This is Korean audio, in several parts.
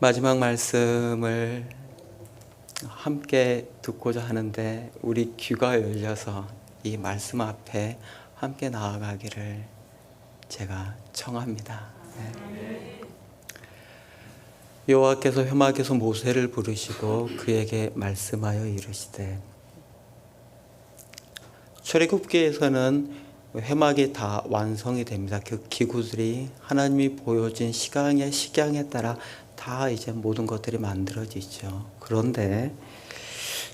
마지막 말씀을 함께 듣고자 하는데 우리 귀가 열려서 이 말씀 앞에 함께 나아가기를 제가 청합니다. 여호와께서 회막에서 모세를 부르시고 그에게 말씀하여 이르시되, 출애굽기에서는 회막이 다 완성이 됩니다. 그 기구들이 하나님이 보여진 식양에 따라 다 이제 모든 것들이 만들어지죠. 그런데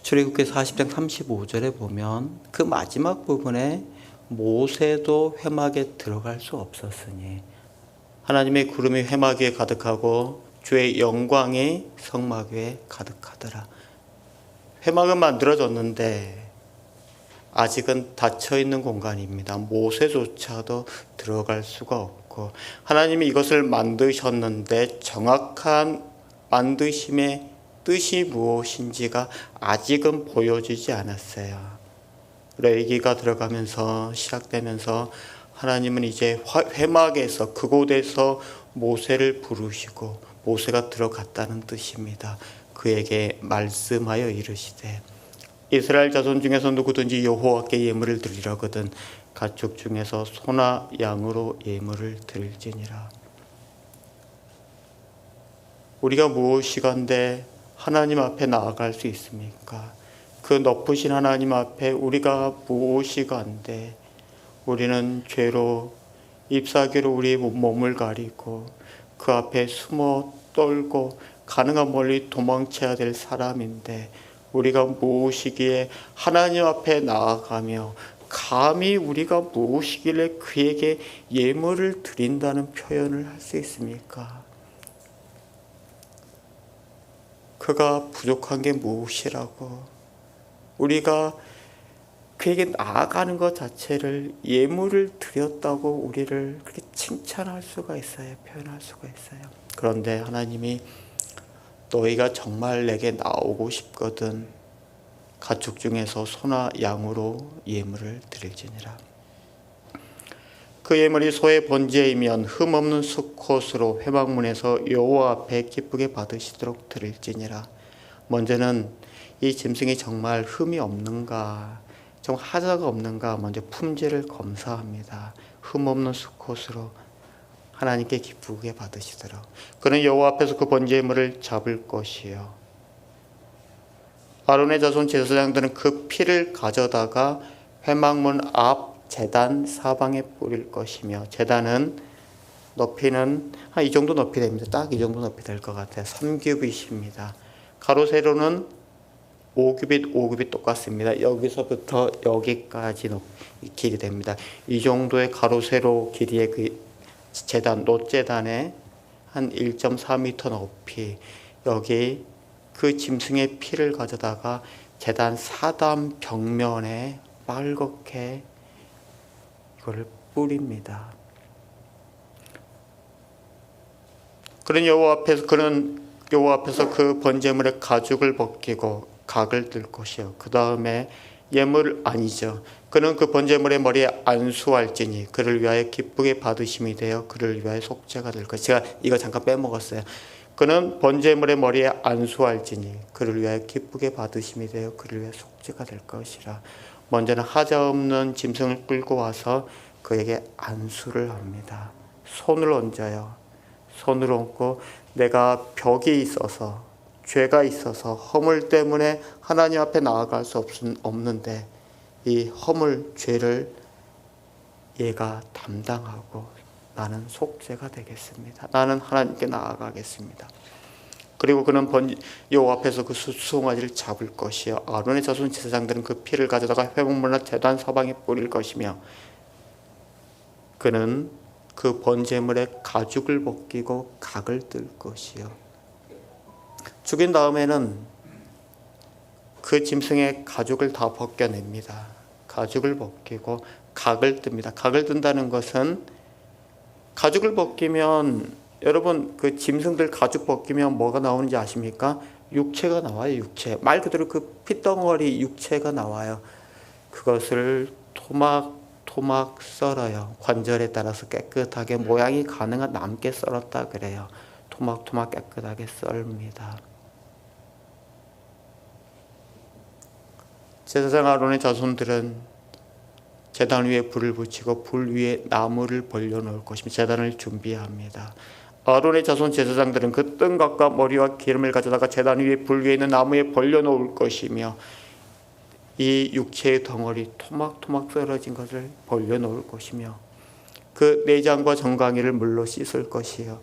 출애굽기 40장 35절에 보면 그 마지막 부분에 모세도 회막에 들어갈 수 없었으니 하나님의 구름이 회막 위에 가득하고 주의 영광이 성막 위에 가득하더라. 회막은 만들어졌는데 아직은 닫혀있는 공간입니다. 모세조차도 들어갈 수가 없고, 하나님이 이것을 만드셨는데 정확한 만드심의 뜻이 무엇인지가 아직은 보여지지 않았어요. 레위기가 들어가면서 시작되면서 하나님은 이제 회막에서 그곳에서 모세를 부르시고 모세가 들어갔다는 뜻입니다. 그에게 말씀하여 이르시되, 이스라엘 자손 중에서 누구든지 여호와께 예물을 드리려거든 가축 중에서 소나 양으로 예물을 드릴지니라. 우리가 무엇이건데 하나님 앞에 나아갈 수 있습니까? 그 높으신 하나님 앞에 우리가 무엇이건데 우리는 죄로 잎사귀로 우리 몸을 가리고 그 앞에 숨어 떨고 가능한 멀리 도망쳐야 될 사람인데, 우리가 무엇이기에 하나님 앞에 나아가며 감히 우리가 무엇이길래 그에게 예물을 드린다는 표현을 할 수 있습니까? 그가 부족한 게 무엇이라고 우리가 그에게 나아가는 것 자체를 예물을 드렸다고 우리를 그렇게 칭찬할 수가 있어요. 표현할 수가 있어요. 그런데 하나님이 너희가 정말 내게 나오고 싶거든 가축 중에서 소나 양으로 예물을 드릴지니라. 그 예물이 소의 번제이면 흠없는 수컷으로 회막문에서 여호와 앞에 기쁘게 받으시도록 드릴지니라. 먼저는 이 짐승이 정말 흠이 없는가, 좀 하자가 없는가 먼저 품질을 검사합니다. 흠없는 수컷으로 하나님께 기쁘게 받으시도록. 그는 여호와 앞에서 그 번제물을 잡을 것이요, 아론의 자손 제사장들은 그 피를 가져다가 회막문 앞 제단 사방에 뿌릴 것이며, 제단은 높이는 한 이 정도 높이 됩니다. 딱 이 정도 높이 될 것 같아요. 3규빗입니다. 가로 세로는 5규빗 똑같습니다. 여기서부터 여기까지 길이 됩니다. 이 정도의 가로 세로 길이의 그 제단, 놋제단에 한 1.4m 높이, 여기 그 짐승의 피를 가져다가 제단 사단 벽면에 빨갛게 이거를 뿌립니다. 그는 여호와 앞에서 그 번제물의 가죽을 벗기고 각을 뜰 것이요, 그 다음에 예물 아니죠. 그는 그 번제물의 머리에 안수할지니 그를 위하여 기쁘게 받으심이 되어 그를 위하여 속죄가 될 것이다. 제가 이거 잠깐 빼먹었어요. 그는 번제물의 머리에 안수할지니 그를 위하여 기쁘게 받으심이 되어 그를 위하여 속죄가 될 것이라. 먼저는 하자 없는 짐승을 끌고 와서 그에게 안수를 합니다. 손을 얹어요. 손을 얹고 내가 벽이 있어서, 죄가 있어서 허물 때문에 하나님 앞에 나아갈 수 없는데 이 허물, 죄를 얘가 담당하고 나는 속죄가 되겠습니다. 나는 하나님께 나아가겠습니다. 그리고 그는 여호와 앞에서 그 수송아지를 잡을 것이요, 아론의 자손 제사장들은 그 피를 가져다가 회막문이나 제단 서방에 뿌릴 것이며, 그는 그 번제물의 가죽을 벗기고 각을 뜰 것이요, 죽인 다음에는 그 짐승의 가죽을 다 벗겨냅니다. 가죽을 벗기고 각을 뜹니다. 각을 뜬다는 것은, 가죽을 벗기면 여러분 그 짐승들 가죽 벗기면 뭐가 나오는지 아십니까? 육체가 나와요. 육체. 말 그대로 그 핏덩어리 육체가 나와요. 그것을 토막 썰어요. 관절에 따라서 깨끗하게 모양이 가능한 남게 썰었다 그래요. 토막토막 깨끗하게 썰입니다. 제사장 아론의 자손들은 제단 위에 불을 붙이고 불 위에 나무를 벌려놓을 것이며 제단을 준비합니다. 아론의 자손 제사장들은 그 뜬각과 머리와 기름을 가져다가 제단 위에 불 위에 있는 나무에 벌려놓을 것이며 이 육체의 덩어리 토막토막 썰어진 것을 벌려놓을 것이며 그 내장과 정강이를 물로 씻을 것이요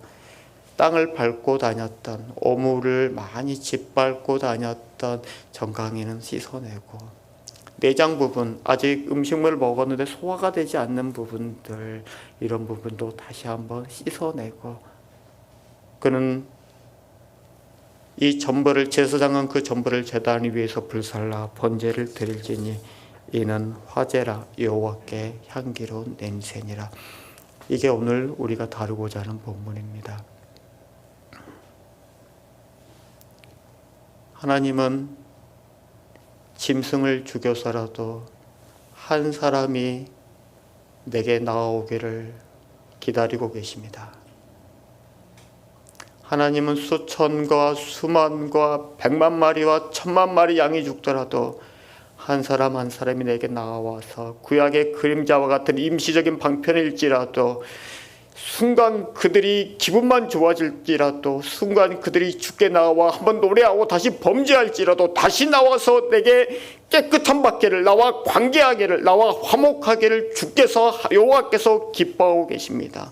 땅을 밟고 다녔던 오물을 많이 짓밟고 다녔던 정강이는 씻어내고 내장 부분, 아직 음식물을 먹었는데 소화가 되지 않는 부분들, 이런 부분도 다시 한번 씻어내고, 그는 이 전벌을, 제사장은 그 전벌을 제단 위에서 불살라 번제를 드릴지니 이는 화제라 여호와께 향기로운 냄새니라. 이게 오늘 우리가 다루고자 하는 본문입니다. 하나님은 짐승을 죽여서라도 한 사람이 내게 나아오기를 기다리고 계십니다. 하나님은 수천과 수만과 백만 마리와 천만 마리 양이 죽더라도 한 사람 한 사람이 내게 나와서 구약의 그림자와 같은 임시적인 방편일지라도, 순간 그들이 기분만 좋아질지라도, 순간 그들이 죽게 나와 한번 노래하고 다시 범죄할지라도 다시 나와서 내게 깨끗한 받기를, 나와 관계하기를, 나와 화목하기를 주께서, 여호와께서 기뻐하고 계십니다.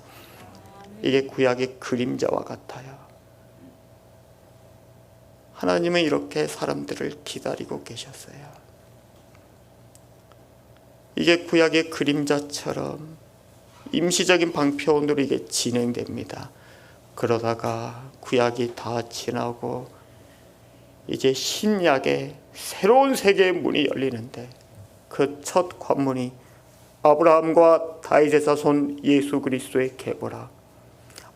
이게 구약의 그림자와 같아요. 하나님은 이렇게 사람들을 기다리고 계셨어요. 이게 구약의 그림자처럼 임시적인 방편으로 이게 진행됩니다. 그러다가 구약이 다 지나고 이제 신약의 새로운 세계의 문이 열리는데, 그 첫 관문이 아브라함과 다윗의 자손 예수 그리스도의 계보라.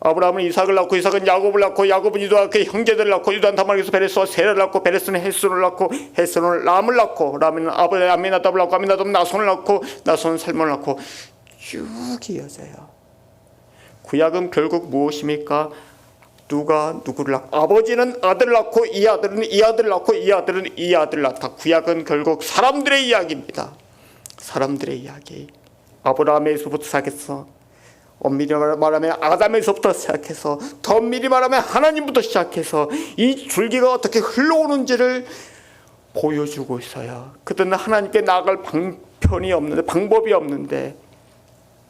아브라함은 이삭을 낳고 이삭은 야곱을 낳고 야곱은 유다와 그의 형제들을 낳고 유다는 다말에서 베레스와 세라를 낳고 베레스는 헷손을 낳고 헷손은 람을 낳고 람은 아미나답을 낳고 아미나답은 나손을 낳고 나손은 살몬을 낳고 쭉 이어져요. 구약은 결국 무엇입니까? 누가 누구를 낳고, 아버지는 아들을 낳고 이 아들은 이 아들을 낳고 이 아들은 이 아들을 낳다. 구약은 결국 사람들의 이야기입니다. 사람들의 이야기. 아브라함에서부터 시작해서, 엄밀히 말하면 아담에서부터 시작해서, 더 엄밀히 말하면 하나님부터 시작해서 이 줄기가 어떻게 흘러오는지를 보여주고 있어요. 그들은 하나님께 나아갈 방편이 없는데, 방법이 없는데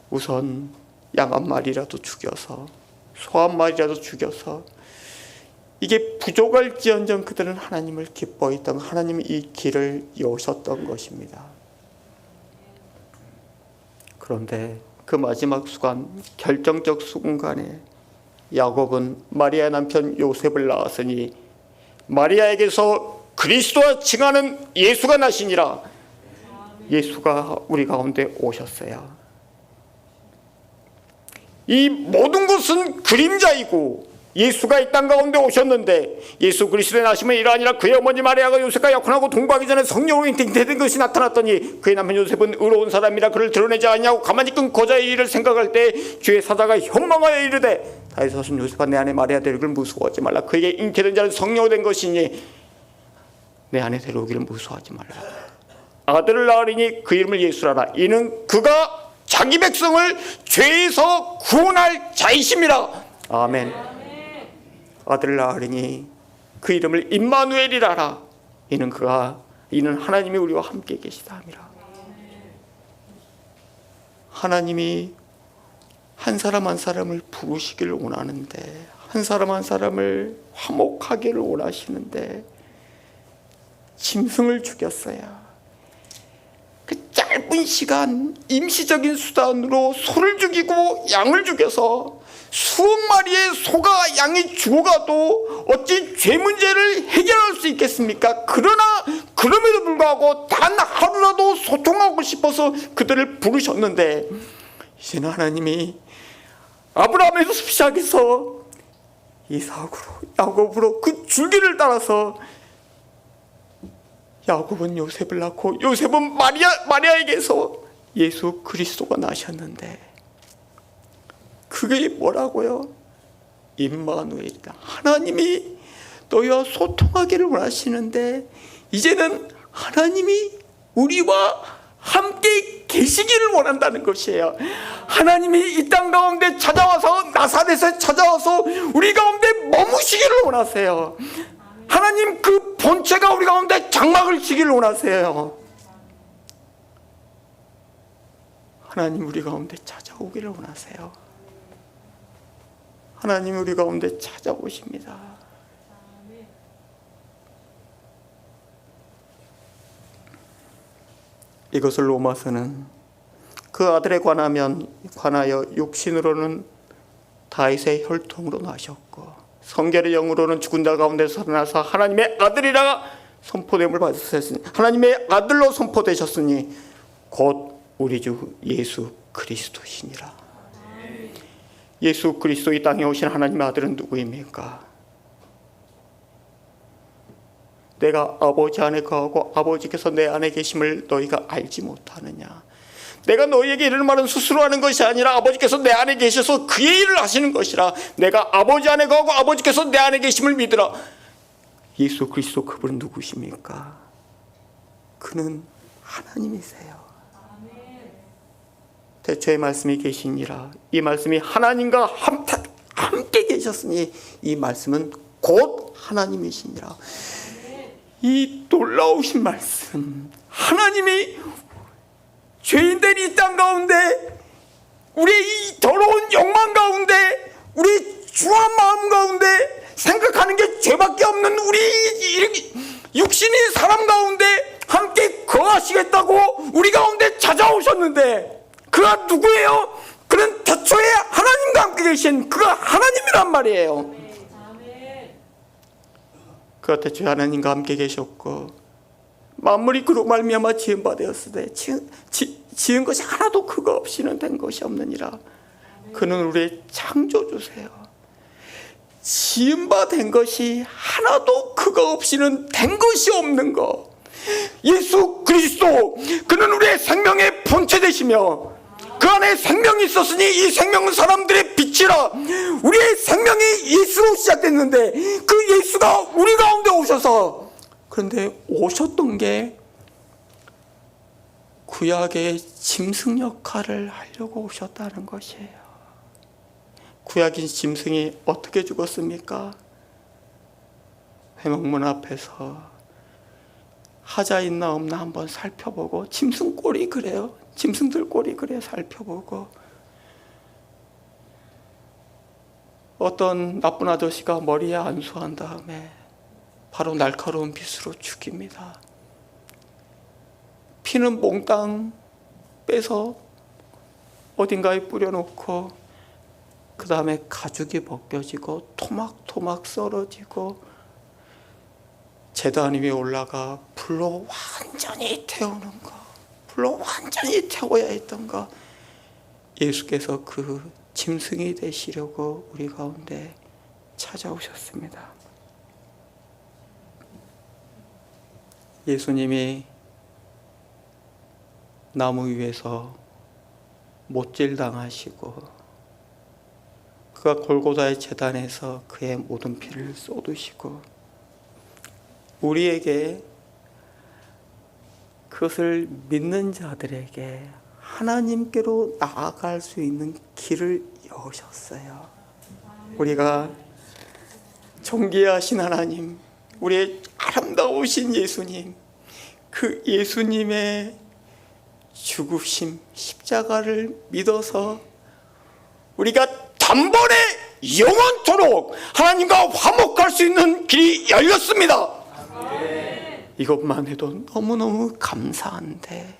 우선 양 한 마리라도 죽여서, 소 한 마리라도 죽여서, 이게 부족할지언정 그들은 하나님을 기뻐했던, 하나님이 이 길을 여셨던 것입니다. 그런데 그 마지막 순간, 결정적 순간에 야곱은 마리아 남편 요셉을 낳았으니 마리아에게서 그리스도와 칭하는 예수가 나시니라. 예수가 우리 가운데 오셨어요. 이 모든 것은 그림자이고, 예수가 이 땅 가운데 오셨는데, 예수 그리스도의 나심은 이러 아니라 그의 어머니 마리아가 요셉과 약혼하고 동거하기 전에 성령으로 잉태된 것이 나타났더니 그의 남편 요셉은 의로운 사람이라 그를 드러내지 않냐고 가만히 끈 고자의 일을 생각할 때 주의 사자가 현망하여 이르되, 다윗의 자손 요셉아 내 아내 마리아 데려오기를 무서워하지 말라. 그에게 잉태된 자는 성령으로 된 것이니 내 아내 데려오기를 무서워하지 말라. 아들을 낳으리니 그 이름을 예수라라. 이는 그가 자기 백성을 죄에서 구원할 자이심이라. 아멘. 아들을 낳으리니 그 이름을 임마누엘이라라. 이는 하나님이 우리와 함께 계시다 함이라. 하나님이 한 사람 한 사람을 부르시기를 원하는데, 한 사람 한 사람을 화목하기를 원하시는데 짐승을 죽였어요. 그 짧은 시간 임시적인 수단으로 소를 죽이고 양을 죽여서 수억 마리의 소가 양이 죽어가도 어찌 죄 문제를 해결할 수 있겠습니까? 그러나 그럼에도 불구하고 단 하루라도 소통하고 싶어서 그들을 부르셨는데, 이제는 하나님이 아브라함에서 시작해서 이삭으로 야곱으로 그 줄기를 따라서 야곱은 요셉을 낳고 요셉은 마리아에게서 예수 그리스도가 나셨는데, 그게 뭐라고요? 임마누엘이다. 하나님이 너희와 소통하기를 원하시는데 이제는 하나님이 우리와 함께 계시기를 원한다는 것이에요. 하나님이 이 땅 가운데 찾아와서, 나사렛에 찾아와서 우리 가운데 머무시기를 원하세요. 하나님 그 본체가 우리 가운데 장막을 치기를 원하세요. 하나님 우리 가운데 찾아오기를 원하세요. 하나님 우리 가운데 찾아오십니다. 이것을 로마서는 그 아들에 관하여 육신으로는 다윗의 혈통으로 나셨고 성결의 영으로는 죽은 자 가운데서 살아나서 하나님의 아들이라 선포됨을 받으셨으니 하나님의 아들로 선포되셨으니 곧 우리 주 예수 그리스도시니라. 예수 그리스도 이 땅에 오신 하나님의 아들은 누구입니까? 내가 아버지 안에 거하고 아버지께서 내 안에 계심을 너희가 알지 못하느냐. 내가 너희에게 이르는 말은 스스로 하는 것이 아니라 아버지께서 내 안에 계셔서 그의 일을 하시는 것이라. 내가 아버지 안에 거하고 아버지께서 내 안에 계심을 믿으라. 예수 그리스도 그분은 누구십니까? 그는 하나님이세요. 대초의 말씀이 계시니라. 이 말씀이 하나님과 함께 계셨으니 이 말씀은 곧 하나님이시니라. 이 놀라우신 말씀, 하나님이 죄인된 이 땅 가운데, 우리의 이 더러운 욕망 가운데, 우리 추한 마음 가운데 생각하는 게 죄밖에 없는 우리 육신의 사람 가운데 함께 거하시겠다고 우리 가운데 찾아오셨는데 그가 누구예요? 그는 태초에 하나님과 함께 계신 그가 하나님이란 말이에요. 그가 태초에 하나님과 함께 계셨고 만물이 그로 말미암아 지은 바 되었으되 지은 것이 하나도 그가 없이는 된 것이 없느니라. 그는 우리의 창조주세요. 지은 바 된 것이 하나도 그가 없이는 된 것이 없는 것, 예수 그리스도, 그는 우리의 생명의 본체 되시며 그 안에 생명이 있었으니 이 생명은 사람들의 빛이라. 우리의 생명이 예수로 시작됐는데 그 예수가 우리 가운데 오셔서, 그런데 오셨던 게 구약의 짐승 역할을 하려고 오셨다는 것이에요. 구약의 짐승이 어떻게 죽었습니까? 회막문 앞에서 하자 있나 없나 한번 살펴보고, 짐승 꼴이 그래요. 짐승들 꼴이 그래 살펴보고, 어떤 나쁜 아저씨가 머리에 안수한 다음에 바로 날카로운 빗으로 죽입니다. 피는 몽땅 빼서 어딘가에 뿌려놓고 그 다음에 가죽이 벗겨지고 토막토막 썰어지고 제단 위에 올라가 불로 완전히 태우는 거, 불로 완전히 태워야 했던 거, 예수께서 그 짐승이 되시려고 우리 가운데 찾아오셨습니다. 예수님이 나무 위에서 못질 당하시고 그가 골고다의 제단에서 그의 모든 피를 쏟으시고 우리에게, 그것을 믿는 자들에게 하나님께로 나아갈 수 있는 길을 여셨어요. 우리가 존귀하신 하나님, 우리의 아름다우신 예수님, 그 예수님의 죽으심, 십자가를 믿어서 우리가 단번에 영원토록 하나님과 화목할 수 있는 길이 열렸습니다. 이것만 해도 너무너무 감사한데,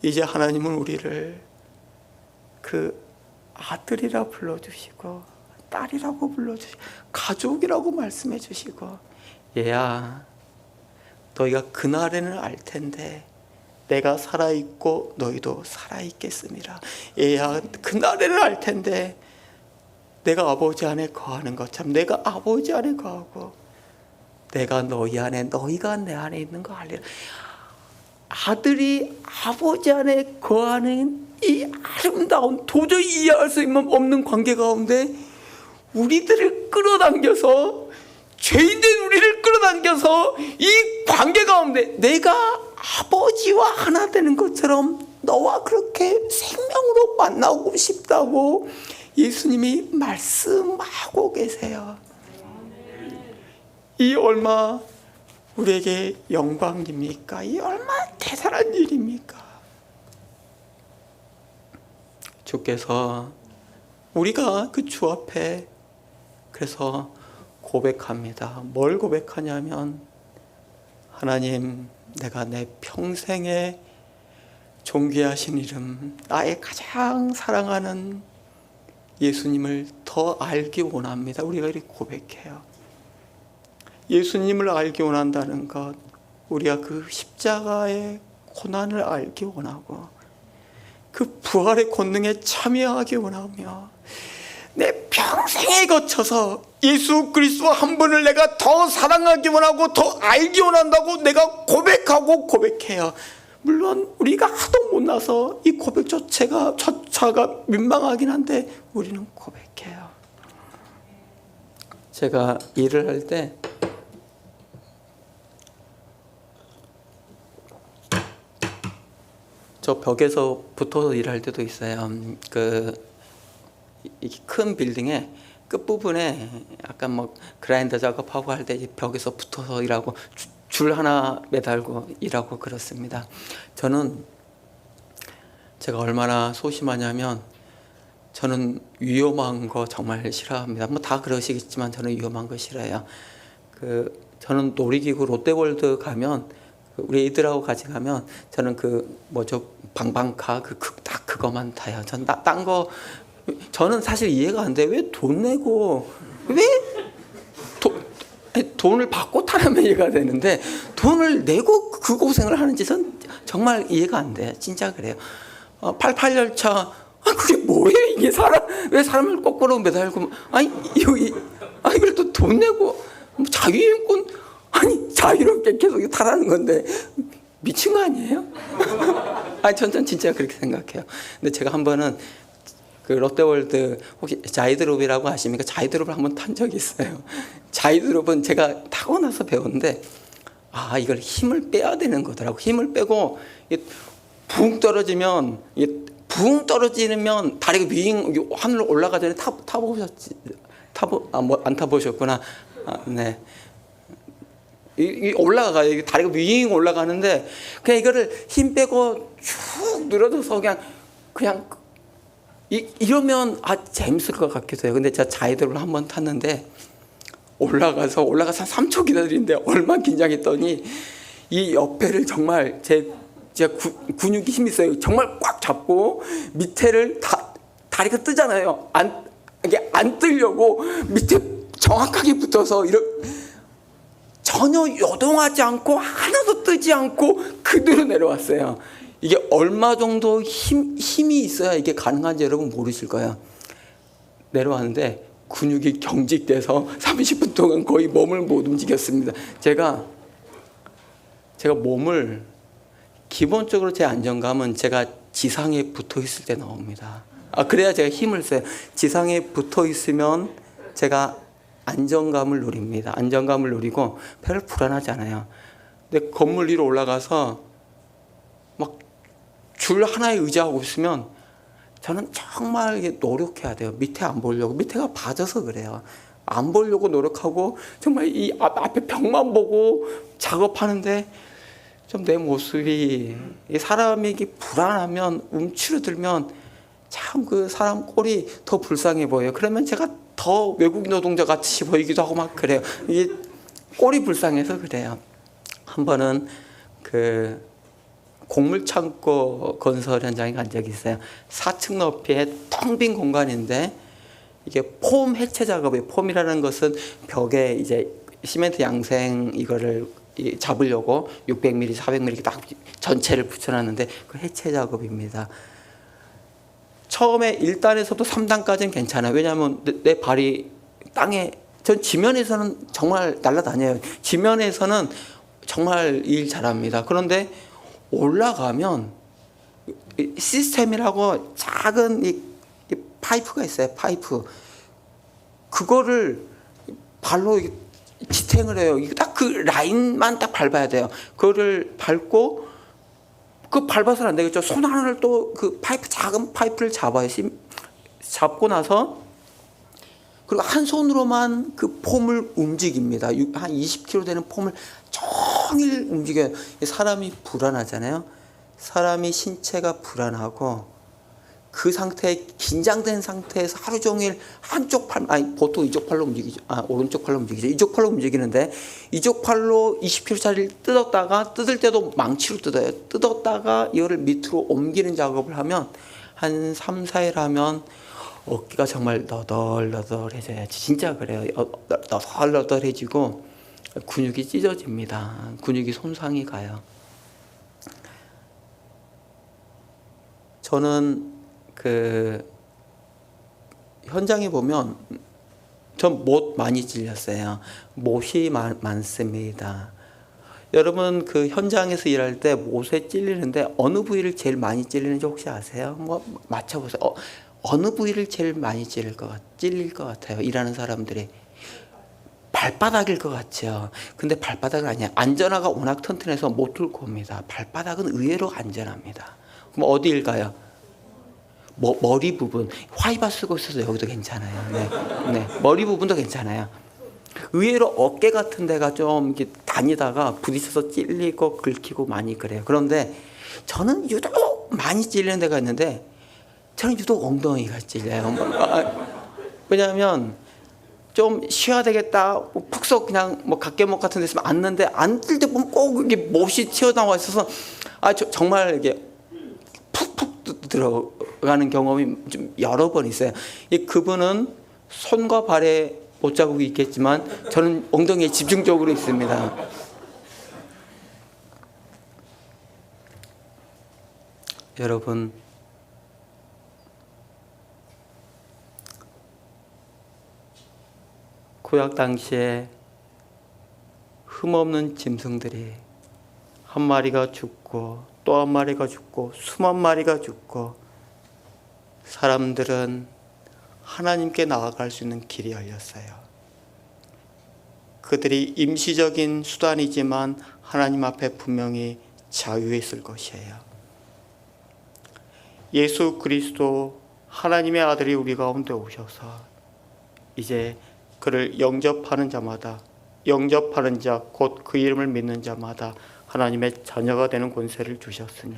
이제 하나님은 우리를 그 아들이라 불러주시고 딸이라고 불러주시고 가족이라고 말씀해 주시고, 얘야 너희가 그날에는 알 텐데 내가 살아있고 너희도 살아있겠습니다. 얘야 그날에는 알 텐데 내가 아버지 안에 거하는 것처럼 내가 아버지 안에 거하고 내가 너희 안에 너희가 내 안에 있는 거 알리라. 아들이 아버지 안에 거하는 이 아름다운, 도저히 이해할 수 없는 관계 가운데 우리들을 끌어당겨서, 죄인된 우리를 끌어당겨서 이 관계 가운데 내가 아버지와 하나 되는 것처럼 너와 그렇게 생명으로 만나고 싶다고 예수님이 말씀하고 계세요. 이 얼마 우리에게 영광입니까? 이 얼마나 대단한 일입니까? 주께서 우리가 그 주 앞에 그래서 고백합니다. 뭘 고백하냐면, 하나님, 내가 내 평생에 존귀하신 이름, 나의 가장 사랑하는 예수님을 더 알기 원합니다. 우리가 이렇게 고백해요. 예수님을 알기 원한다는 것, 우리가 그 십자가의 고난을 알기 원하고 그 부활의 권능에 참여하기 원하며 내 평생에 거쳐서 예수 그리스도 한 분을 내가 더 사랑하기 원하고 더 알기 원한다고 내가 고백하고 고백해요. 물론 우리가 하도 못나서 이 고백조차가 민망하긴 한데 우리는 고백해요. 제가 일을 할 때 저 벽에서 붙어서 일할 때도 있어요. 이 큰 빌딩의 끝부분에 약간 뭐 그라인더 작업하고 할 때 벽에서 붙어서 일하고 줄 하나 매달고 일하고 그렇습니다. 제가 얼마나 소심하냐면 저는 위험한 거 정말 싫어합니다. 뭐 다 그러시겠지만 저는 위험한 거 싫어해요. 저는 놀이기구 롯데월드 가면 우리 애들하고 같이 가면 저는 방방카 딱 그거만 타요. 전 딴 거 저는 사실 이해가 안 돼. 왜 돈 내고 돈을 받고 타려면 이해가 되는데 돈을 내고 그 고생을 하는지 전 정말 이해가 안 돼. 진짜 그래요. 88열차 그게 뭐예요? 이게 왜 사람을 거꾸로 매달고 이걸 또 돈 내고 자유여행권 자유롭게 계속 타라는 건데 미친 거 아니에요? 전 진짜 그렇게 생각해요. 근데 제가 한 번은 그 롯데월드 혹시 자이드롭이라고 아십니까? 자이드롭을 한번 탄 적이 있어요. 자이드롭은 제가 타고 나서 배웠는데 이걸 힘을 빼야 되는 거더라고. 힘을 빼고 붕 떨어지면 다리가 윙 하늘로 올라가 전에 타보셨지? 안 타보셨구나. 네. 올라가요. 다리가 윙 올라가는데 그냥 이거를 힘 빼고 쭉 늘어져서 그냥 이러면 재밌을 것 같기도 해요. 근데 제가 자이드롭을 한번 탔는데 올라가서 3초 기다리는데 얼마나 긴장했더니 이 옆에를 정말 제 근육이 힘이 있어요. 정말 꽉 잡고 밑에를 다리가 뜨잖아요. 이게 안 뜨려고 밑에 정확하게 붙어서 전혀 요동하지 않고 하나도 뜨지 않고 그대로 내려왔어요. 이게 얼마 정도 힘이 있어야 이게 가능한지 여러분 모르실 거예요. 내려왔는데 근육이 경직돼서 30분 동안 거의 몸을 못 움직였습니다. 제가 몸을 기본적으로 제 안정감은 제가 지상에 붙어 있을 때 나옵니다. 그래야 제가 힘을 써요. 지상에 붙어 있으면 제가 안정감을 누립니다. 안정감을 누리고 별로 불안하지 않아요. 근데 건물 위로 올라가서 막 줄 하나에 의지하고 있으면 저는 정말 노력해야 돼요. 밑에 안 보려고. 밑에가 봐져서 그래요. 안 보려고 노력하고 정말 이 앞에 벽만 보고 작업하는데 좀 내 모습이 사람이 불안하면 움츠러들면 참 그 사람 꼴이 더 불쌍해 보여요. 그러면 제가 더 외국인 노동자 같이 보이기도 하고 막 그래요. 이게 꼴이 불쌍해서 그래요. 한 번은 곡물창고 건설 현장에 간 적이 있어요. 4층 높이의 텅 빈 공간인데 이게 폼 해체 작업이에요. 폼이라는 것은 벽에 이제 시멘트 양생 이거를 잡으려고 600mm, 400mm 딱 전체를 붙여놨는데 그 해체 작업입니다. 처음에 1단에서도 3단까지는 괜찮아요. 왜냐하면 내 발이 땅에, 전 지면에서는 정말 날아다녀요. 지면에서는 정말 일 잘합니다. 그런데 올라가면 시스템이라고 작은 이 파이프가 있어요. 파이프. 그거를 발로 지탱을 해요. 딱 그 라인만 딱 밟아야 돼요. 그거를 밟고 그 밟아서는 안 되겠죠. 손 하나를 또 그 파이프, 작은 파이프를 잡아요. 잡고 나서 그리고 한 손으로만 그 폼을 움직입니다. 한 20kg 되는 폼을 종일 움직여요. 사람이 불안하잖아요. 사람이 신체가 불안하고 그 상태에 긴장된 상태에서 하루 종일 한쪽 팔, 아니 보통 이쪽 팔로 움직이죠. 오른쪽 팔로 움직이죠. 이쪽 팔로 움직이는데 이쪽 팔로 20kg짜리를 뜯을 때도 망치로 뜯어요. 뜯었다가 이거를 밑으로 옮기는 작업을 하면 한 3, 4일 하면 어깨가 정말 너덜너덜해져요. 진짜 그래요. 너덜너덜해지고 근육이 찢어집니다. 근육이 손상이 가요. 저는 그 현장에 보면 전 못 많이 찔렸어요. 못이 많습니다. 여러분 그 현장에서 일할 때 못에 찔리는데 어느 부위를 제일 많이 찔리는지 혹시 아세요? 뭐 맞춰보세요. 어느 부위를 제일 많이 찔릴 것 같아요? 일하는 사람들이 발바닥일 것 같죠. 근데 발바닥은 아니야. 안전화가 워낙 튼튼해서 못 뚫고 옵니다. 발바닥은 의외로 안전합니다. 그럼 어디일까요? 머리 부분. 화이바 쓰고 있어서 여기도 괜찮아요. 네. 머리 부분도 괜찮아요. 의외로 어깨 같은 데가 좀 이렇게 다니다가 부딪혀서 찔리고 긁히고 많이 그래요. 그런데 저는 유독 많이 찔리는 데가 있는데 저는 유독 엉덩이가 찔려요. 왜냐하면 좀 쉬어야 되겠다. 푹 썩 그냥 뭐 각개목 같은 데 있으면 앉는데 앉을 때 보면 꼭 이렇게 못이 튀어나와 있어서 정말 이게 푹푹 들어가는 경험이 좀 여러 번 있어요. 그분은 손과 발에 못자국이 있겠지만 저는 엉덩이에 집중적으로 있습니다. 여러분 구약 당시에 흠없는 짐승들이 한 마리가 죽고 또 한 마리가 죽고 수만 마리가 죽고 사람들은 하나님께 나아갈 수 있는 길이 열렸어요. 그들이 임시적인 수단이지만 하나님 앞에 분명히 자유에 있을 것이에요. 예수 그리스도 하나님의 아들이 우리 가운데 오셔서 이제 그를 영접하는 자마다, 영접하는 자 곧 그 이름을 믿는 자마다 하나님의 자녀가 되는 권세를 주셨으니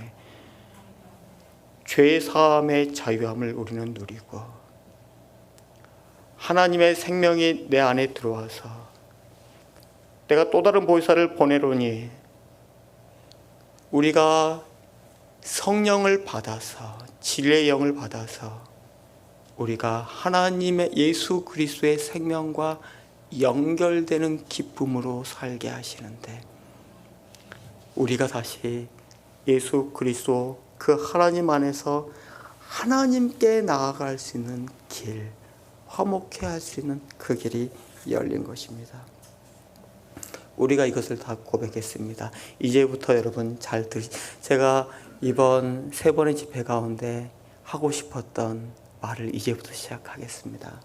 죄 사함의 자유함을 우리는 누리고 하나님의 생명이 내 안에 들어와서 내가 또 다른 보혜사를 보내노니 우리가 성령을 받아서 진리의 영을 받아서 우리가 하나님의 예수 그리스도의 생명과 연결되는 기쁨으로 살게 하시는데 우리가 다시 예수 그리스도 그 하나님 안에서 하나님께 나아갈 수 있는 길, 화목해 할 수 있는 그 길이 열린 것입니다. 우리가 이것을 다 고백했습니다. 이제부터 여러분 잘 제가 이번 3번의 집회 가운데 하고 싶었던 말을 이제부터 시작하겠습니다.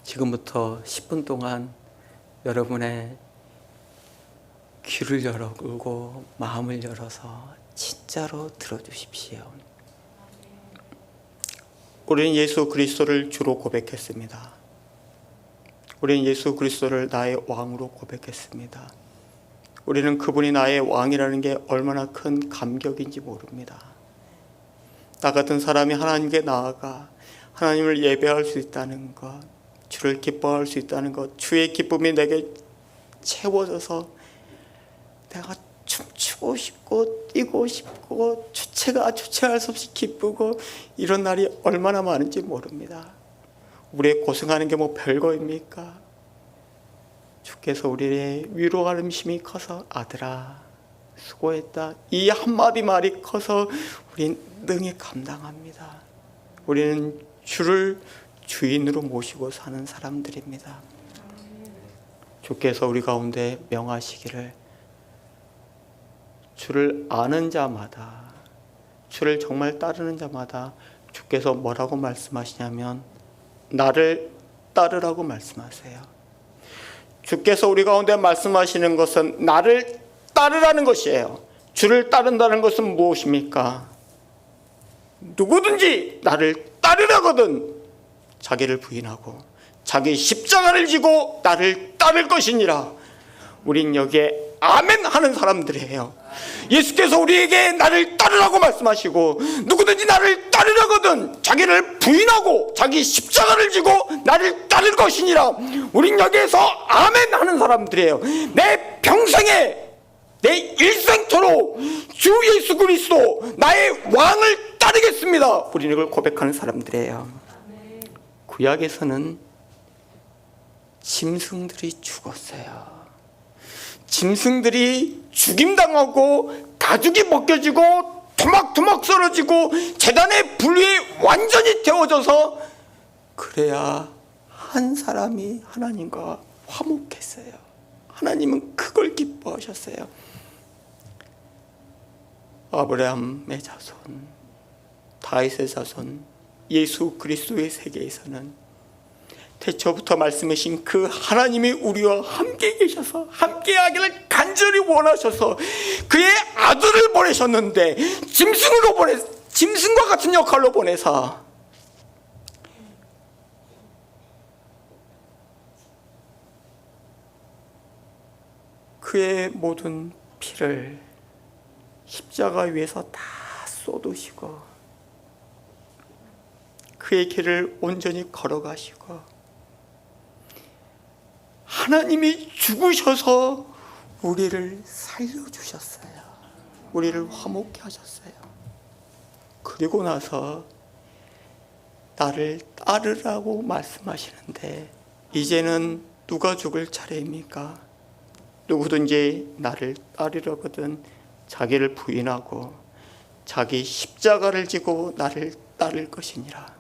지금부터 10분 동안 여러분의 귀를 열고 마음을 열어서 진짜로 들어주십시오. 우리는 예수 그리스도를 주로 고백했습니다. 우리는 예수 그리스도를 나의 왕으로 고백했습니다. 우리는 그분이 나의 왕이라는 게 얼마나 큰 감격인지 모릅니다. 나 같은 사람이 하나님께 나아가 하나님을 예배할 수 있다는 것, 주를 기뻐할 수 있다는 것, 주의 기쁨이 내게 채워져서 내가 춤추고 싶고 뛰고 싶고 주체할 수 없이 기쁘고 이런 날이 얼마나 많은지 모릅니다. 우리의 고생하는 게 뭐 별거입니까? 주께서 우리의 위로하는 힘이 커서 아들아 수고했다 이 한마디 말이 커서 우린 능히 감당합니다. 우리는 주를 주인으로 모시고 사는 사람들입니다. 주께서 우리 가운데 명하시기를 주를 아는 자마다 주를 정말 따르는 자마다 주께서 뭐라고 말씀하시냐면 나를 따르라고 말씀하세요. 주께서 우리 가운데 말씀하시는 것은 나를 따르라는 것이에요. 주를 따른다는 것은 무엇입니까? 누구든지 나를 따르라거든 자기를 부인하고 자기 십자가를 지고 나를 따를 것이니라. 우린 여기에 아멘 하는 사람들이에요. 예수께서 우리에게 나를 따르라고 말씀하시고 누구든지 나를 따르라거든 자기를 부인하고 자기 십자가를 지고 나를 따를 것이니라. 우린 여기에서 아멘 하는 사람들이에요. 내 평생에 내 일생토록 주 예수 그리스도 나의 왕을 따르겠습니다. 우리는 이걸 고백하는 사람들이에요. 구약에서는 짐승들이 죽었어요. 짐승들이 죽임당하고 가죽이 벗겨지고 토막토막 썰어지고 제단의 불 위에 완전히 태워져서 그래야 한 사람이 하나님과 화목했어요. 하나님은 그걸 기뻐하셨어요. 아브라함의 자손, 다윗의 자손, 예수 그리스도의 세계에서는 태초부터 말씀하신 그 하나님이 우리와 함께 계셔서 함께하기를 간절히 원하셔서 그의 아들을 보내셨는데 짐승과 같은 역할로 보내사 그의 모든 피를 십자가 위에서 다 쏟으시고 그의 길을 온전히 걸어가시고 하나님이 죽으셔서 우리를 살려주셨어요. 우리를 화목케 하셨어요. 그리고 나서 나를 따르라고 말씀하시는데 이제는 누가 죽을 차례입니까? 누구든지 나를 따르려거든 자기를 부인하고 자기 십자가를 지고 나를 따를 것이니라.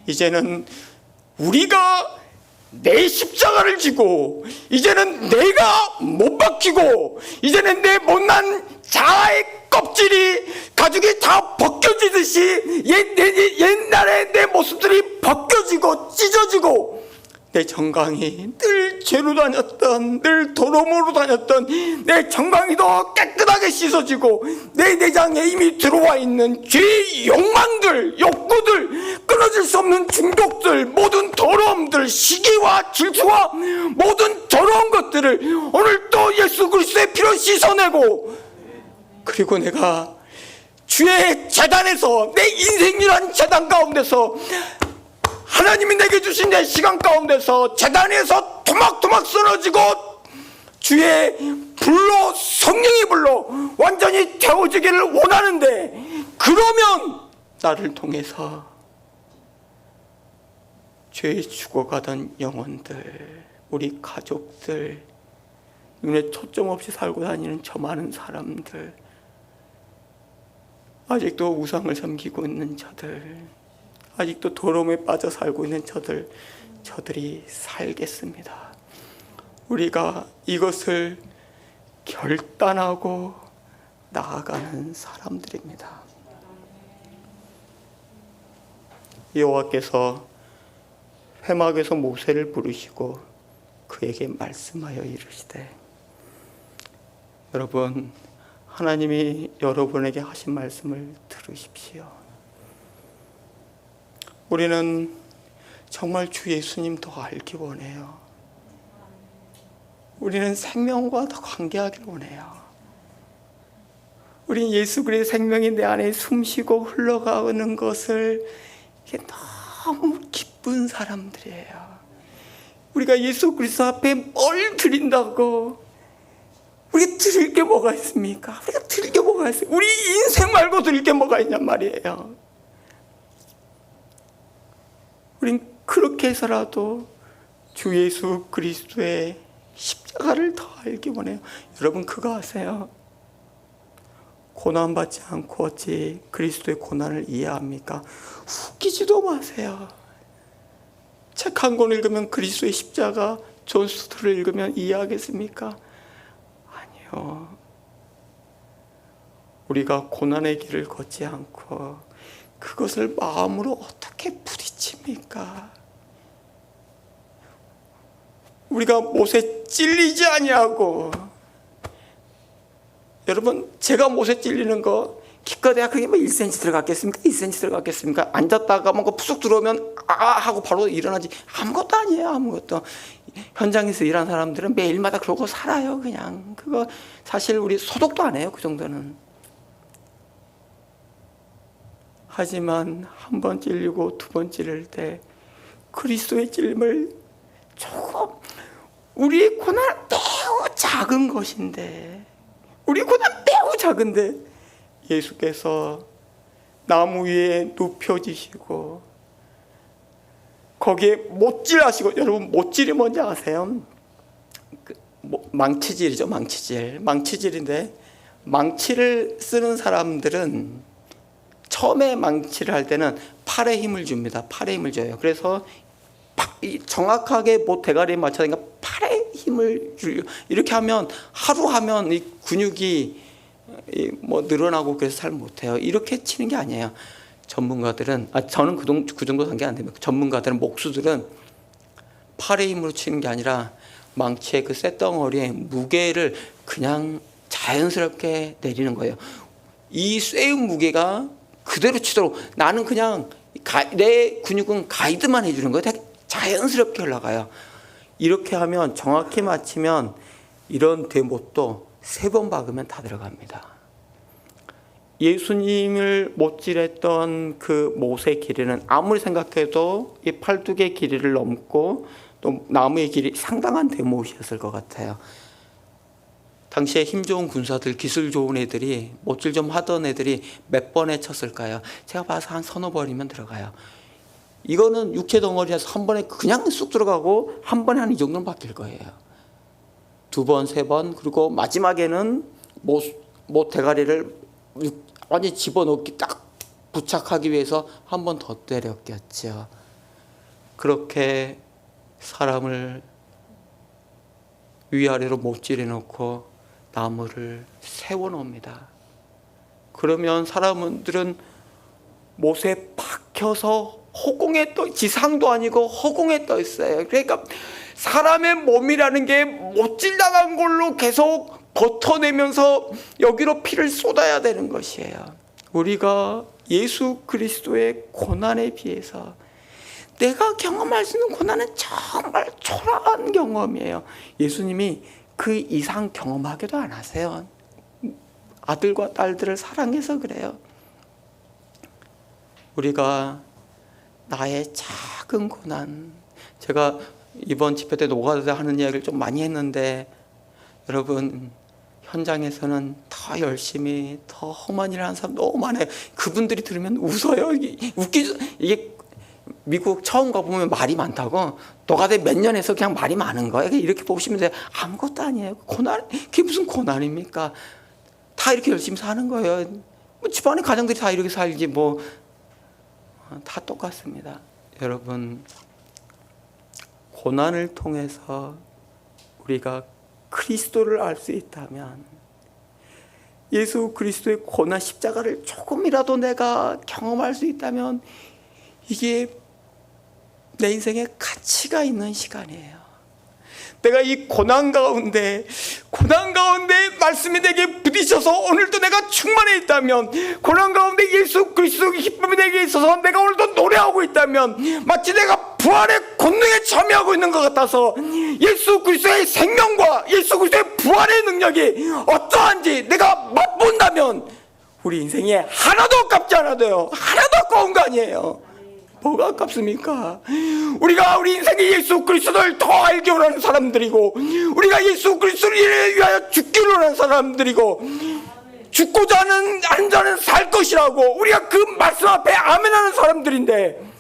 이제는 우리가 내 십자가를 지고 이제는 내가 못 박히고 이제는 내 못난 자아의 껍질이 가죽이 다 벗겨지듯이 옛날에 내 모습들이 벗겨지고 찢어지고 내 정강이 늘 죄로 다녔던 늘 도로모로 다녔던 내 정강이 더 깨끗하게 씻어지고 내 내장에 이미 들어와 있는 죄의 욕망들 욕구들 끊어질 수 없는 중독들 모든 더러움들 시기와 질투와 모든 더러운 것들을 오늘 또 예수 그리스도의 피로 씻어내고 그리고 내가 주의 제단에서 내 인생이란 제단 가운데서 하나님이 내게 주신 내 시간 가운데서 제단에서 토막토막 쓰러지고 주의 불로 성령의 불로 완전히 태워지기를 원하는데 그러면 나를 통해서 죄에 죽어가던 영혼들 우리 가족들 눈에 초점 없이 살고 다니는 저 많은 사람들 아직도 우상을 섬기고 있는 저들 아직도 도로움에 빠져 살고 있는 저들이 살겠습니다. 우리가 이것을 결단하고 나아가는 사람들입니다. 여호와께서 회막에서 모세를 부르시고 그에게 말씀하여 이르시되 여러분 하나님이 여러분에게 하신 말씀을 들으십시오. 우리는 정말 주 예수님 더 알기 원해요. 우리는 생명과 더 관계하길 원해요. 우리는 예수 그리스도의 생명이 내 안에 숨쉬고 흘러가는 것을 이게 너무 기쁜 사람들이에요. 우리가 예수 그리스도 앞에 뭘 드린다고 우리가 드릴 게 뭐가 있습니까? 우리가 드릴 게 뭐가 있어요? 우리 인생 말고 드릴 게 뭐가 있냔 말이에요. 우린 그렇게 해서라도 주 예수 그리스도의 십자가를 더 알기 원해요. 여러분 그거 아세요? 고난받지 않고 어찌 그리스도의 고난을 이해합니까? 웃기지도 마세요. 책 한 권 읽으면 그리스도의 십자가 존 스토트를 읽으면 이해하겠습니까? 아니요. 우리가 고난의 길을 걷지 않고 그것을 마음으로 어떻게 부딪힙니까? 우리가 못에 찔리지 아니하고, 여러분 제가 못에 찔리는 거 기껏해야 그게 뭐 1cm 들어갔겠습니까? 2cm 들어갔겠습니까? 앉았다가 뭔가 푹 들어오면 하고 바로 일어나지. 아무것도 아니에요. 아무것도. 현장에서 일하는 사람들은 매일마다 그러고 살아요. 그냥 그거 사실 우리 소독도 안 해요. 그 정도는. 하지만 한 번 찔리고 두 번 찔릴 때 그리스도의 찔림을 조금, 우리의 고난 매우 작은 것인데, 우리 고난 매우 작은데 예수께서 나무 위에 눕혀지시고 거기에 못질하시고, 여러분 못질이 뭔지 아세요? 망치질이죠. 망치질인데, 망치를 쓰는 사람들은 처음에 망치를 할 때는 팔에 힘을 줍니다. 팔에 힘을 줘요. 그래서 정확하게 못 대가리에 맞춰야 되니까 팔에 힘을 주요. 이렇게 하면 하루 하면 이 근육이 뭐 늘어나고 그래서 잘 못해요. 이렇게 치는 게 아니에요. 전문가들은, 저는 그 정도 단계 안 됩니다. 전문가들은, 목수들은 팔의 힘으로 치는 게 아니라 망치의 그 쇳덩어리에 무게를 그냥 자연스럽게 내리는 거예요. 이 쇠의 무게가 그대로 치도록, 나는 그냥 내 근육은 가이드만 해주는 거예요. 되게 자연스럽게 올라가요. 이렇게 하면, 정확히 맞추면 이런 대못도 3번 박으면 다 들어갑니다. 예수님을 못질했던 그 못의 길이는 아무리 생각해도 이 팔뚝의 길이를 넘고 또 나무의 길이 상당한 대못이었을 것 같아요. 당시에 힘 좋은 군사들, 기술 좋은 애들이, 못질 좀 하던 애들이 몇 번에 쳤을까요? 제가 봐서 한 서너 번이면 들어가요. 이거는 육체 덩어리에서 한 번에 그냥 쑥 들어가고 한 번에 한 이 정도는 바뀔 거예요. 2번, 3번, 그리고 마지막에는 못 대가리를 완전히 집어넣기, 딱 부착하기 위해서 한 번 더 때렸겠죠. 그렇게 사람을 위아래로 못질해 놓고 나무를 세워놓습니다. 그러면 사람들은 못에 박혀서 허공에 지상도 아니고 허공에 떠 있어요. 그러니까 사람의 몸이라는 게 못질당한 걸로 계속 버텨내면서 여기로 피를 쏟아야 되는 것이에요. 우리가 예수 그리스도의 고난에 비해서 내가 경험할 수 있는 고난은 정말 초라한 경험이에요. 예수님이 그 이상 경험하기도 안 하세요. 아들과 딸들을 사랑해서 그래요. 우리가 나의 작은 고난, 제가 이번 집회 때 노가다 하는 이야기를 좀 많이 했는데, 여러분 현장에서는 더 열심히 더 험한 일을 하는 사람 너무 많아요. 그분들이 들으면 웃어요. 이게 미국 처음 가보면 말이 많다고, 노가다 몇 년 해서 그냥 말이 많은 거예요. 이렇게 보시면 돼요. 아무것도 아니에요. 고난, 그게 무슨 고난입니까? 다 이렇게 열심히 사는 거예요. 뭐 집안의 가정들이 다 이렇게 살지 뭐, 다 똑같습니다. 여러분, 고난을 통해서 우리가 그리스도를 알 수 있다면, 예수 그리스도의 고난 십자가를 조금이라도 내가 경험할 수 있다면, 이게 내 인생에 가치가 있는 시간이에요. 내가 이 고난 가운데 말씀이 내게 부딪혀서 오늘도 내가 충만해 있다면, 고난 가운데 예수 그리스도의 기쁨이 내게 있어서 내가 오늘도 노래하고 있다면, 마치 내가 부활의 권능에 참여하고 있는 것 같아서 예수 그리스도의 생명과 예수 그리스도의 부활의 능력이 어떠한지 내가 맛본다면, 우리 인생에 하나도 아깝지 않아도요, 하나도 아까운 거 아니에요. 뭐가 아깝습니까? 우리가 우리 인생에 예수 그리스도를 더 알기 원하는 사람들이고, 우리가 예수 그리스도를 위하여 죽기를 원하는 사람들이고, 죽고자 하는 자는 살 것이라고 우리가 그 말씀 앞에 아멘하는 사람들인데,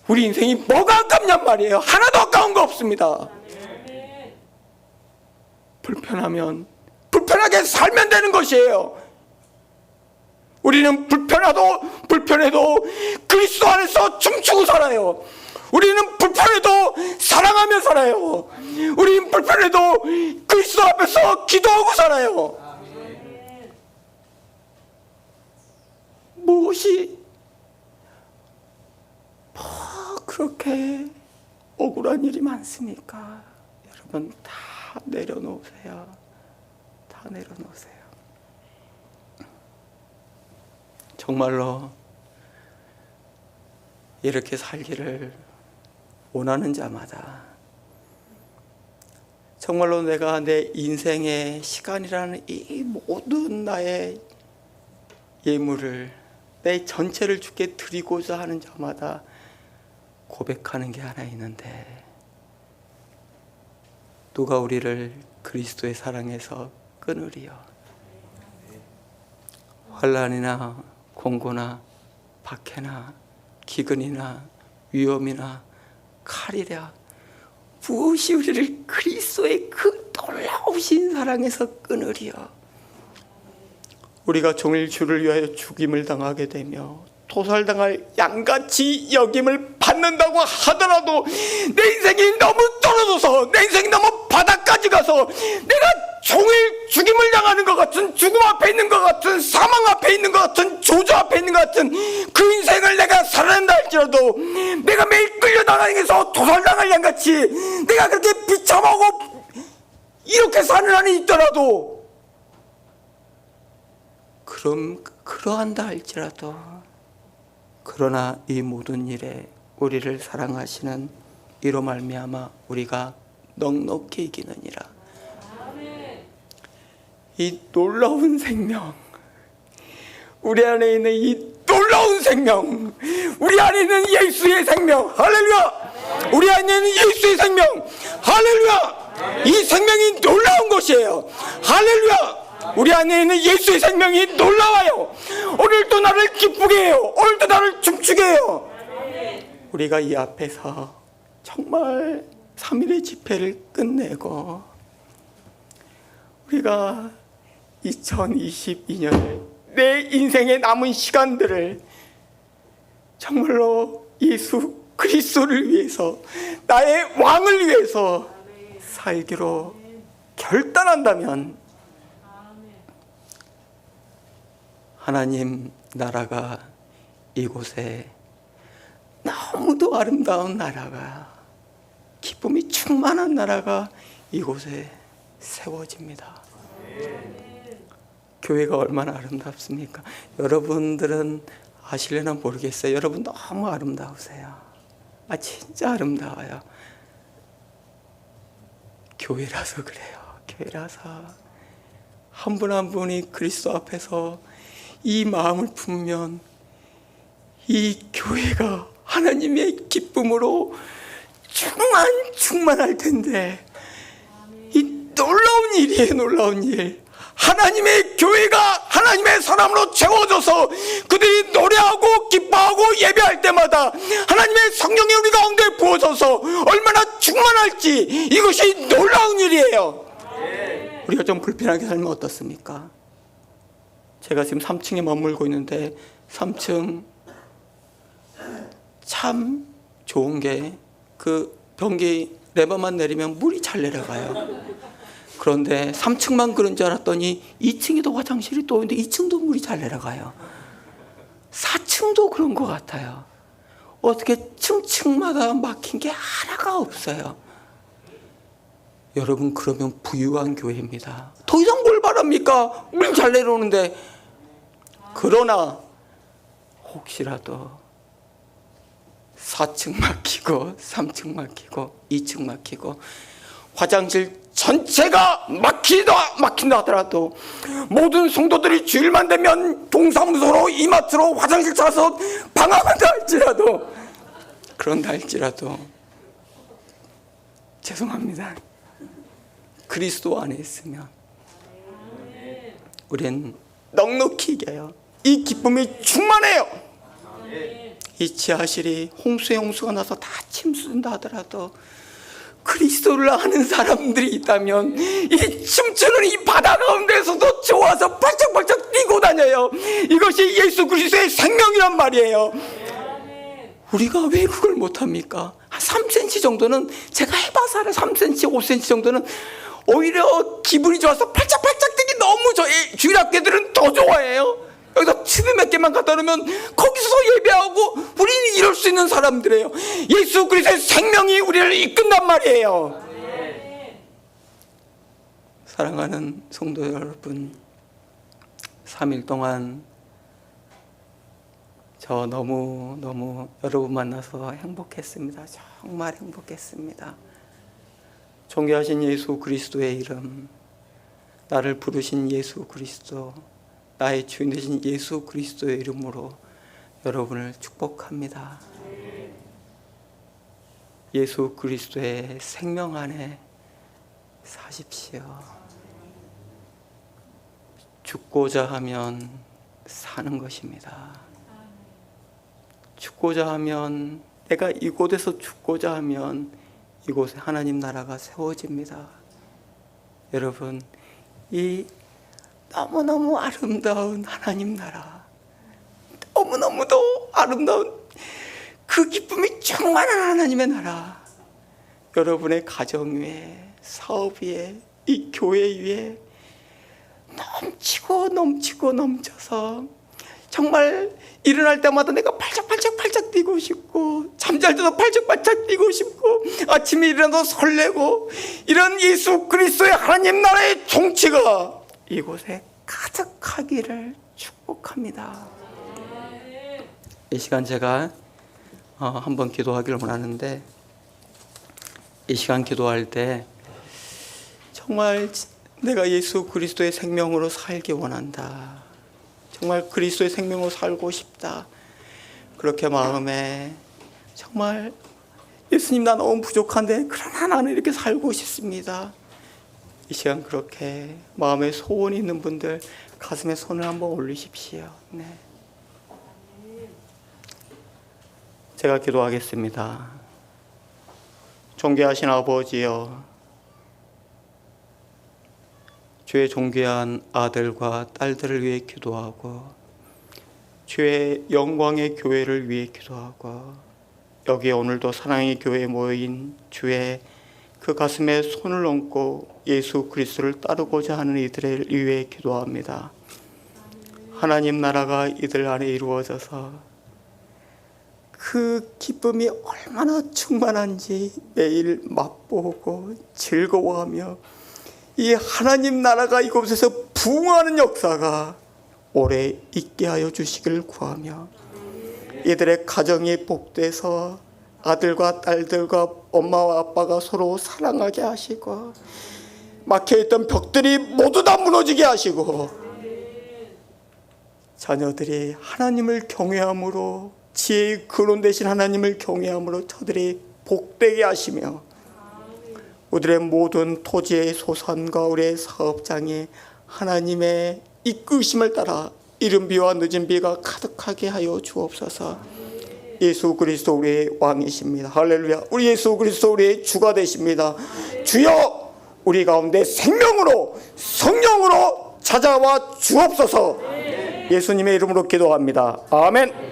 우리 인생이 뭐가 아깝냔 말이에요. 하나도 아까운 거 없습니다. 불편하면 불편하게 살면 되는 것이에요. 우리는 불편해도 그리스도 안에서 춤추고 살아요. 우리는 불편해도 사랑하며 살아요. 우리는 불편해도 그리스도 앞에서 기도하고 살아요. 무엇이 뭐 그렇게 억울한 일이 많습니까? 여러분 다 내려놓으세요. 다 내려놓으세요. 정말로 이렇게 살기를 원하는 자마다 정말로 내가 내 인생의 시간이라는 이 모든 나의 예물을 내 전체를 주께 드리고자 하는 자마다 고백하는 게 하나 있는데, 누가 우리를 그리스도의 사랑에서 끊으리요? 환난이나 공고나 박해나 기근이나 위험이나 칼이랴 무엇이 우리를 그리스도의 그 놀라우신 사랑에서 끊으리요? 우리가 종일 주를 위하여 죽임을 당하게 되며 도살당할 양같이 여김을 받는다고 하더라도 내 인생이 너무 떨어져서 내 인생이 너무 바닥까지 가서 내가 종일 죽임을 당하는 것 같은, 죽음 앞에 있는 것 같은, 사망 앞에 있는 것 같은, 조주 앞에 있는 것 같은 그 인생을 내가 살아낸다 할지라도, 내가 매일 끌려다니면서 도살당할 양같이 내가 그렇게 비참하고 이렇게 사는 한이 있더라도, 그럼 그러한다 할지라도, 그러나 이 모든 일에 우리를 사랑하시는 이로 말미암아 우리가 넉넉히 이기느니라. 이 놀라운 생명, 우리 안에 있는 이 놀라운 생명, 우리 안에 있는 예수의 생명, 할렐루야! 우리 안에 있는 예수의 생명, 할렐루야! 이 생명이 놀라운 것이에요. 할렐루야! 우리 안에 있는 예수의 생명이 놀라워요. 오늘도 나를 기쁘게 해요. 오늘도 나를 춤추게 해요. 우리가 이 앞에서 정말 3일의 집회를 끝내고 우리가 2022년을 내 인생의 남은 시간들을 정말로 예수 그리스도를 위해서, 나의 왕을 위해서 살기로 결단한다면 하나님 나라가 이곳에 너무도 아름다운 나라가, 기쁨이 충만한 나라가 이곳에 세워집니다. 교회가 얼마나 아름답습니까? 여러분들은 아실려나 모르겠어요. 여러분 너무 아름다우세요. 진짜 아름다워요. 교회라서 그래요. 교회라서 한 분 한 분이 그리스도 앞에서 이 마음을 품으면 이 교회가 하나님의 기쁨으로 충만할 텐데, 이 놀라운 일이에요. 놀라운 일. 하나님의 교회가 하나님의 사람으로 채워져서 그들이 노래하고 기뻐하고 예배할 때마다 하나님의 성령이 우리 가운데 부어져서 얼마나 충만할지, 이것이 놀라운 일이에요. 우리가 좀 불편하게 살면 어떻습니까? 제가 지금 3층에 머물고 있는데 3층 참 좋은 게 그 변기 레버만 내리면 물이 잘 내려가요. 그런데 3층만 그런 줄 알았더니 2층에도 화장실이 또 있는데 2층도 물이 잘 내려가요. 4층도 그런 것 같아요. 어떻게 층층마다 막힌 게 하나가 없어요. 여러분, 그러면 부유한 교회입니다. 더 이상 뭘 바랍니까? 물 잘 내려오는데. 그러나 혹시라도 4층 막히고 3층 막히고 2층 막히고 화장실 전체가 막힌다 하더라도, 모든 성도들이 주일만 되면 동사무소로 이마트로 화장실 찾아서 방황한다 할지라도, 그런다 할지라도 죄송합니다. 그리스도 안에 있으면 우리는 넉넉히 이겨요. 이 기쁨이 충만해요. 이 지하실이 홍수가 나서 다 침수된다 하더라도 그리스도를 아는 사람들이 있다면 이 춤추는 이 바다 가운데서도 좋아서 발짝발짝 뛰고 다녀요. 이것이 예수 그리스도의 생명이란 말이에요. 우리가 왜 그걸 못합니까? 한 3cm 정도는, 제가 해봐서 알아요. 3cm, 5cm 정도는 오히려 기분이 좋아서 팔짝팔짝 뛰기 너무 주일학교들은 더 좋아해요. 여기서 TV 몇 개만 갖다 놓으면 거기서 예배하고 우리는 이럴 수 있는 사람들이에요. 예수 그리스도의 생명이 우리를 이끈단 말이에요. 사랑하는 성도 여러분, 3일 동안 저 너무 여러분 만나서 행복했습니다. 정말 행복했습니다. 존귀하신 예수 그리스도의 이름, 나를 부르신 예수 그리스도, 나의 주인 되신 예수 그리스도의 이름으로 여러분을 축복합니다. 예수 그리스도의 생명 안에 사십시오. 죽고자 하면 사는 것입니다. 죽고자 하면, 내가 이곳에서 죽고자 하면 이곳에 하나님 나라가 세워집니다. 여러분, 이 너무너무 아름다운 하나님 나라, 너무너무도 아름다운 그 기쁨이 충만한 하나님의 나라, 여러분의 가정 위에, 사업 위에, 이 교회 위에 넘치고 넘쳐서 정말 일어날 때마다 내가 팔짝팔짝 뛰고 싶고, 잠잘 때도 팔짝팔짝 뛰고 싶고, 아침에 일어나도 설레고, 이런 예수 그리스도의 하나님 나라의 통치가 이곳에 가득하기를 축복합니다. 이 시간 제가 한번 기도하기를 원하는데, 이 시간 기도할 때 정말 내가 예수 그리스도의 생명으로 살기 원한다, 정말 그리스도의 생명으로 살고 싶다, 그렇게 마음에 정말 예수님 나 너무 부족한데 그러나 나는 이렇게 살고 싶습니다, 이 시간 그렇게 마음에 소원이 있는 분들 가슴에 손을 한번 올리십시오. 네. 제가 기도하겠습니다. 존귀하신 아버지여, 주의 존귀한 아들과 딸들을 위해 기도하고, 주의 영광의 교회를 위해 기도하고, 여기 오늘도 사랑의 교회에 모인 주의 그 가슴에 손을 얹고 예수 그리스도를 따르고자 하는 이들을 위해 기도합니다. 하나님 나라가 이들 안에 이루어져서 그 기쁨이 얼마나 충만한지 매일 맛보고 즐거워하며, 이 하나님 나라가 이곳에서 부흥하는 역사가 오래 있게 하여 주시기를 구하며, 이들의 가정이 복돼서 아들과 딸들과 엄마와 아빠가 서로 사랑하게 하시고, 막혀있던 벽들이 모두 다 무너지게 하시고, 자녀들이 하나님을 경외함으로, 지혜의 근원 되신 하나님을 경외함으로 저들이 복되게 하시며, 우리의 모든 토지의 소산과 우리의 사업장이 하나님의 이끄심을 따라 이른 비와 늦은 비가 가득하게 하여 주옵소서. 예수 그리스도 우리의 왕이십니다. 할렐루야. 우리 예수 그리스도 우리의 주가 되십니다. 주여, 우리 가운데 생명으로 성령으로 찾아와 주옵소서. 예수님의 이름으로 기도합니다. 아멘.